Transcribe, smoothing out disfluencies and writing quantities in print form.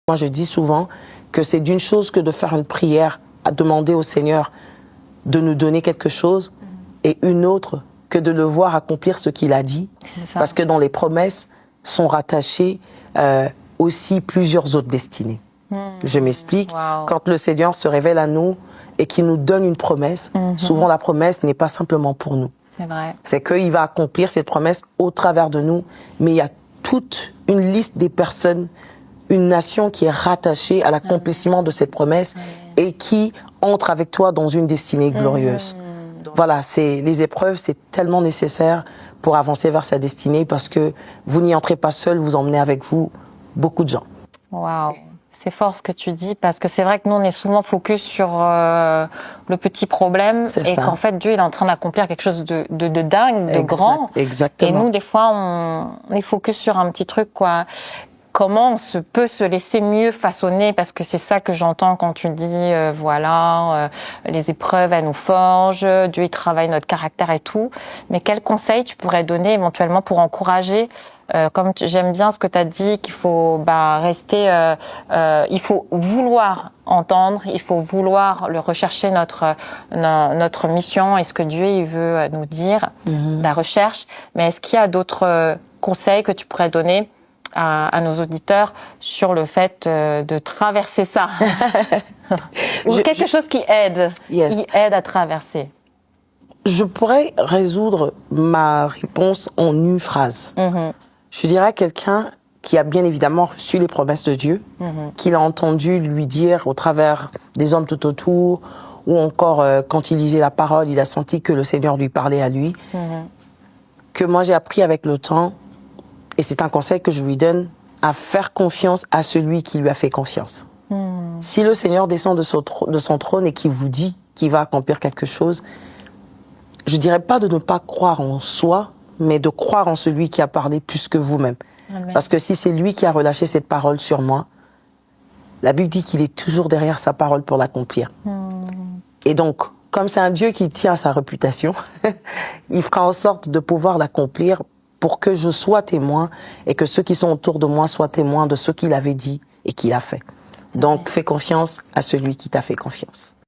Moi, je dis souvent que c'est d'une chose que de faire une prière, à demander au Seigneur de nous donner quelque chose, et une autre que de le voir accomplir ce qu'il a dit. Parce que dans les promesses sont rattachées aussi plusieurs autres destinées. Je m'explique. Wow. Quand le Seigneur se révèle à nous et qu'il nous donne une promesse, souvent la promesse n'est pas simplement pour nous. C'est vrai. C'est qu'il va accomplir cette promesse au travers de nous, mais il y a toute une liste des personnes, une nation qui est rattachée à l'accomplissement de cette promesse et qui entre avec toi dans une destinée glorieuse. Voilà, les épreuves, c'est tellement nécessaire pour avancer vers sa destinée parce que vous n'y entrez pas seul, vous emmenez avec vous beaucoup de gens. Waouh, c'est fort ce que tu dis parce que c'est vrai que nous on est souvent focus sur le petit problème et qu'en fait Dieu il est en train d'accomplir quelque chose de dingue, de grand. Exactement. Et nous des fois on est focus sur un petit truc quoi. Comment on peut se laisser mieux façonner parce que c'est ça que j'entends quand tu dis les épreuves elles nous forgent, Dieu il travaille notre caractère et tout. Mais quel conseil tu pourrais donner éventuellement pour encourager comme j'aime bien ce que tu as dit qu'il faut rester, il faut vouloir entendre, il faut vouloir le rechercher notre mission et ce que Dieu il veut nous dire, la recherche. Mais est-ce qu'il y a d'autres conseils que tu pourrais donner à nos auditeurs sur le fait de traverser ça ou quelque chose qui aide, qui aide à traverser? Je pourrais résoudre ma réponse en une phrase. Je dirais à quelqu'un qui a bien évidemment reçu les promesses de Dieu, qu'il a entendu lui dire au travers des hommes tout autour, ou encore quand il lisait la parole, il a senti que le Seigneur lui parlait à lui, que moi j'ai appris avec le temps, et c'est un conseil que je lui donne, à faire confiance à celui qui lui a fait confiance. Si le Seigneur descend de son trône et qu'il vous dit qu'il va accomplir quelque chose, je ne dirais pas de ne pas croire en soi, mais de croire en celui qui a parlé plus que vous-même. Parce que si c'est lui qui a relâché cette parole sur moi, la Bible dit qu'il est toujours derrière sa parole pour l'accomplir. Et donc, comme c'est un Dieu qui tient à sa réputation, il fera en sorte de pouvoir l'accomplir pour que je sois témoin et que ceux qui sont autour de moi soient témoins de ce qu'il avait dit et qu'il a fait. Donc, fais confiance à celui qui t'a fait confiance.